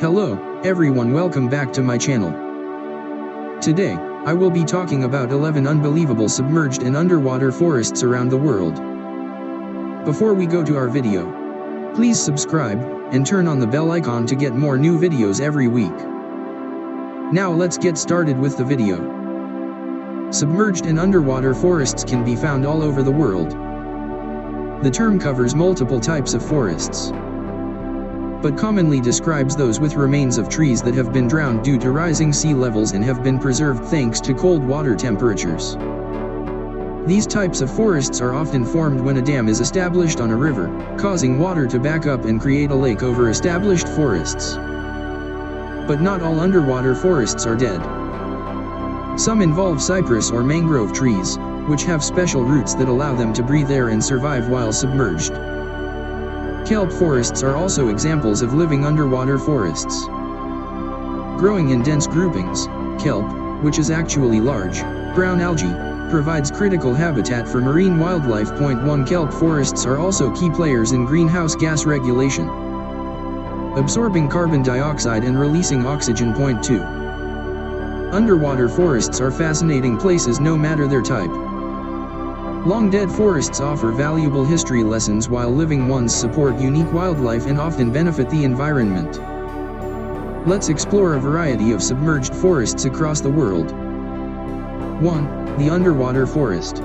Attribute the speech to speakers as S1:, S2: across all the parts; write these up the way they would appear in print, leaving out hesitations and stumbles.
S1: Hello, everyone, welcome back to my channel. Today, I will be talking about 11 unbelievable submerged and underwater forests around the world. Before we go to our video, please subscribe, and turn on the bell icon to get more new videos every week. Now let's get started with the video. Submerged and underwater forests can be found all over the world. The term covers multiple types of forests, but commonly describes those with remains of trees that have been drowned due to rising sea levels and have been preserved thanks to cold water temperatures. These types of forests are often formed when a dam is established on a river, causing water to back up and create a lake over established forests. But not all underwater forests are dead. Some involve cypress or mangrove trees, which have special roots that allow them to breathe air and survive while submerged. Kelp forests are also examples of living underwater forests. Growing in dense groupings, kelp, which is actually large, brown algae, provides critical habitat for marine wildlife. 1 Kelp forests are also key players in greenhouse gas regulation, absorbing carbon dioxide and releasing oxygen. 2 Underwater forests are fascinating places no matter their type. Long-dead forests offer valuable history lessons while living ones support unique wildlife and often benefit the environment. Let's explore a variety of submerged forests across the world. 1. The underwater forest.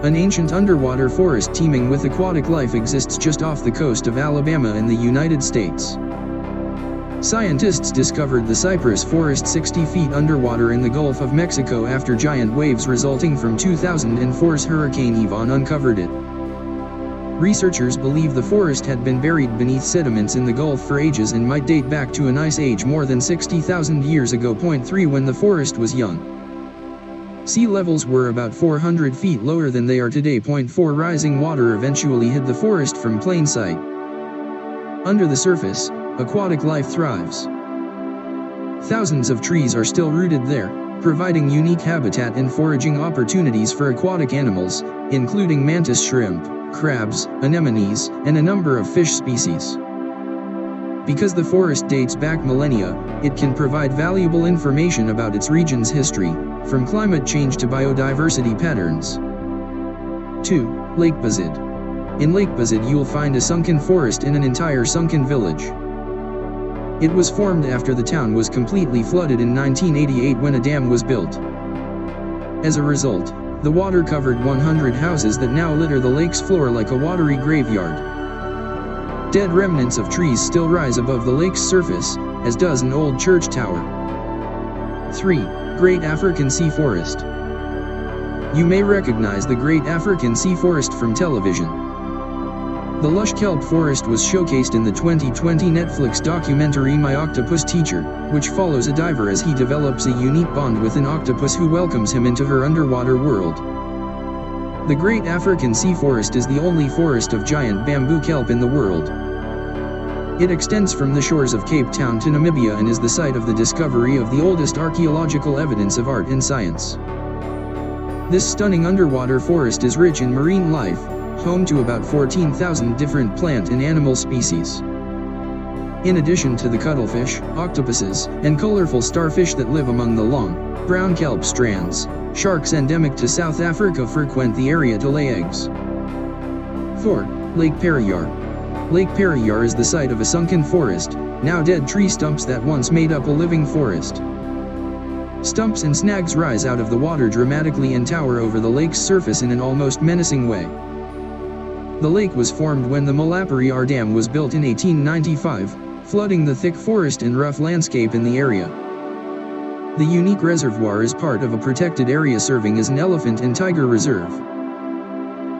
S1: An ancient underwater forest teeming with aquatic life exists just off the coast of Alabama in the United States. Scientists discovered the cypress forest 60 feet underwater in the Gulf of Mexico after giant waves resulting from 2004's Hurricane Yvonne uncovered it. Researchers believe the forest had been buried beneath sediments in the Gulf for ages and might date back to an ice age more than 60,000 years ago. 3 When the forest was young, sea levels were about 400 feet lower than they are today. 4 Rising water eventually hid the forest from plain sight. Under the surface, aquatic life thrives. Thousands of trees are still rooted there, providing unique habitat and foraging opportunities for aquatic animals, including mantis shrimp, crabs, anemones, and a number of fish species. Because the forest dates back millennia, it can provide valuable information about its region's history, from climate change to biodiversity patterns. 2. Lake Buzzard. In Lake Buzzard you'll find a sunken forest in an entire sunken village. It was formed after the town was completely flooded in 1988 when a dam was built. As a result, the water covered 100 houses that now litter the lake's floor like a watery graveyard. Dead remnants of trees still rise above the lake's surface, as does an old church tower. 3. Great African Sea Forest. You may recognize the Great African Sea Forest from television. The lush kelp forest was showcased in the 2020 Netflix documentary My Octopus Teacher, which follows a diver as he develops a unique bond with an octopus who welcomes him into her underwater world. The Great African Sea Forest is the only forest of giant bamboo kelp in the world. It extends from the shores of Cape Town to Namibia and is the site of the discovery of the oldest archaeological evidence of art and science. This stunning underwater forest is rich in marine life, home to about 14,000 different plant and animal species. In addition to the cuttlefish, octopuses, and colorful starfish that live among the long, brown kelp strands, sharks endemic to South Africa frequent the area to lay eggs. 4. Lake Periyar. Lake Periyar is the site of a sunken forest, now dead tree stumps that once made up a living forest. Stumps and snags rise out of the water dramatically and tower over the lake's surface in an almost menacing way. The lake was formed when the Malaperiyar Dam was built in 1895, flooding the thick forest and rough landscape in the area. The unique reservoir is part of a protected area serving as an elephant and tiger reserve.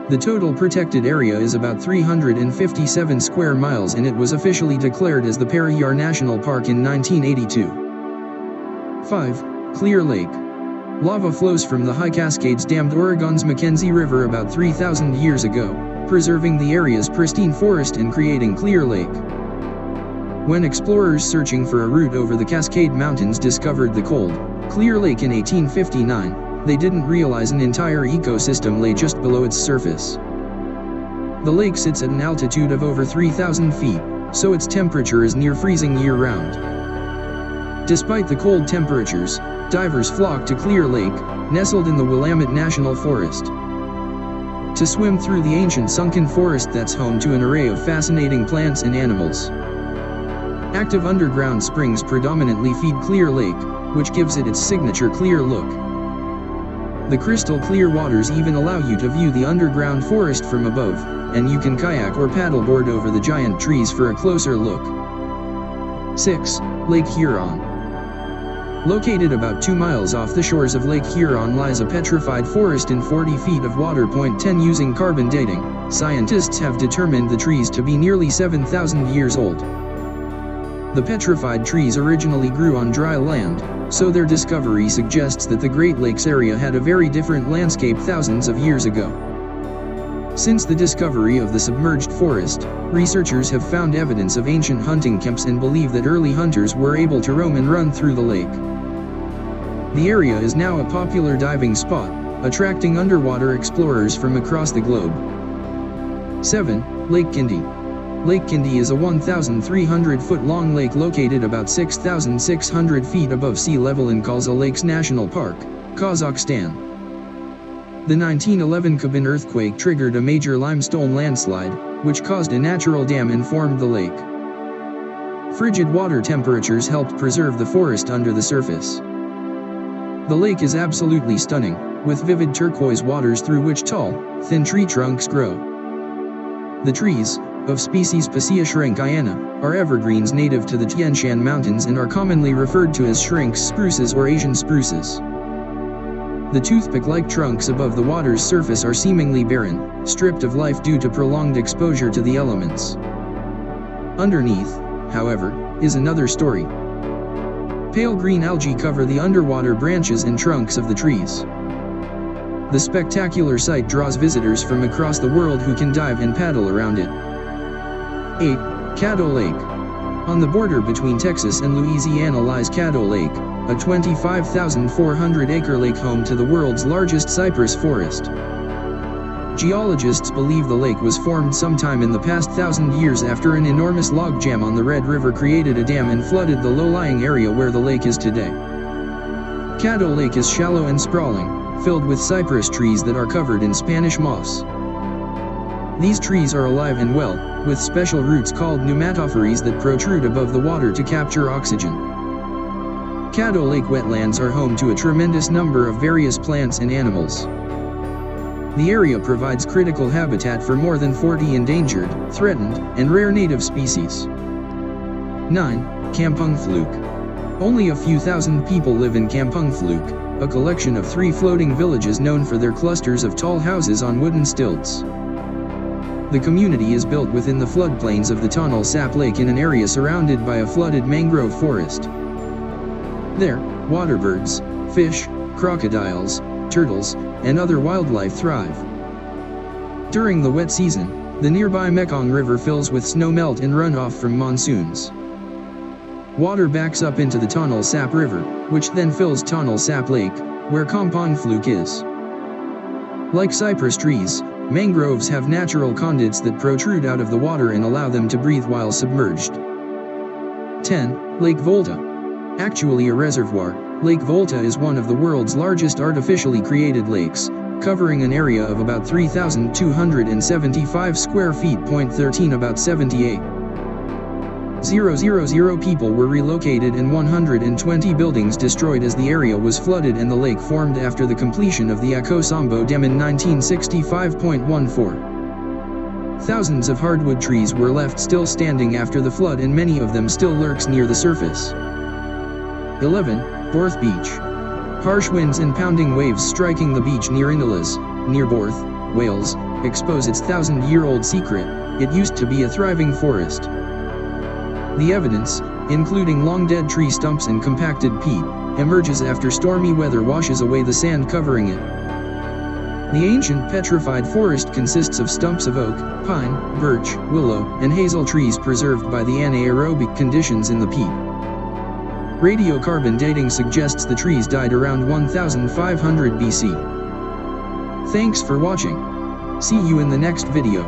S1: The total protected area is about 357 square miles and it was officially declared as the Periyar National Park in 1982. 5. Clear Lake. Lava flows from the High Cascades dammed Oregon's Mackenzie River about 3,000 years ago, preserving the area's pristine forest and creating Clear Lake. When explorers searching for a route over the Cascade Mountains discovered the cold, Clear Lake in 1859, they didn't realize an entire ecosystem lay just below its surface. The lake sits at an altitude of over 3,000 feet, so its temperature is near freezing year-round. Despite the cold temperatures, divers flock to Clear Lake, nestled in the Willamette National Forest, to swim through the ancient sunken forest that's home to an array of fascinating plants and animals. Active underground springs predominantly feed Clear Lake, which gives it its signature clear look. The crystal clear waters even allow you to view the underground forest from above, and you can kayak or paddleboard over the giant trees for a closer look. 6. Lake Huron. Located about 2 miles off the shores of Lake Huron lies a petrified forest in 40 feet of water. 10 Using carbon dating, scientists have determined the trees to be nearly 7,000 years old. The petrified trees originally grew on dry land, so their discovery suggests that the Great Lakes area had a very different landscape thousands of years ago. Since the discovery of the submerged forest, researchers have found evidence of ancient hunting camps and believe that early hunters were able to roam and run through the lake. The area is now a popular diving spot, attracting underwater explorers from across the globe. 7. Lake Kindy. Lake Kindy is a 1,300-foot-long lake located about 6,600 feet above sea level in Kalza Lakes National Park, Kazakhstan. The 1911 Kabin earthquake triggered a major limestone landslide, which caused a natural dam and formed the lake. Frigid water temperatures helped preserve the forest under the surface. The lake is absolutely stunning, with vivid turquoise waters through which tall, thin tree trunks grow. The trees, of species Picea shrinkiana, are evergreens native to the Tian Shan Mountains and are commonly referred to as shrinks spruces or Asian spruces. The toothpick-like trunks above the water's surface are seemingly barren, stripped of life due to prolonged exposure to the elements. Underneath, however, is another story. Pale green algae cover the underwater branches and trunks of the trees. The spectacular sight draws visitors from across the world who can dive and paddle around it. 8. Caddo Lake. On the border between Texas and Louisiana lies Caddo Lake, a 25,400-acre lake home to the world's largest cypress forest. Geologists believe the lake was formed sometime in the past 1,000 years after an enormous logjam on the Red River created a dam and flooded the low-lying area where the lake is today. Caddo Lake is shallow and sprawling, filled with cypress trees that are covered in Spanish moss. These trees are alive and well, with special roots called pneumatophories that protrude above the water to capture oxygen. Caddo Lake wetlands are home to a tremendous number of various plants and animals. The area provides critical habitat for more than 40 endangered, threatened, and rare native species. 9. Kampung Fluke. Only a few thousand people live in Kampung Fluke, a collection of 3 floating villages known for their clusters of tall houses on wooden stilts. The community is built within the floodplains of the Tonle Sap Lake in an area surrounded by a flooded mangrove forest. There, waterbirds, fish, crocodiles, turtles, and other wildlife thrive. During the wet season, the nearby Mekong River fills with snowmelt and runoff from monsoons. Water backs up into the Tonle Sap River, which then fills Tonle Sap Lake, where Kampung Fluke is. Like cypress trees, mangroves have natural conduits that protrude out of the water and allow them to breathe while submerged. 10. Lake Volta. Actually a reservoir, Lake Volta is one of the world's largest artificially created lakes, covering an area of about 3,275 square feet. 13 About 78,000 people were relocated and 120 buildings destroyed as the area was flooded and the lake formed after the completion of the Akosombo Dam in 1965.14. Thousands of hardwood trees were left still standing after the flood and many of them still lurks near the surface. 11. Borth Beach. Harsh winds and pounding waves striking the beach near Indalas, near Borth, Wales, expose its 1,000-year-old secret. It used to be a thriving forest. The evidence, including long-dead tree stumps and compacted peat, emerges after stormy weather washes away the sand covering it. The ancient petrified forest consists of stumps of oak, pine, birch, willow, and hazel trees preserved by the anaerobic conditions in the peat. Radiocarbon dating suggests the trees died around 1500 BC. Thanks for watching. See you in the next video.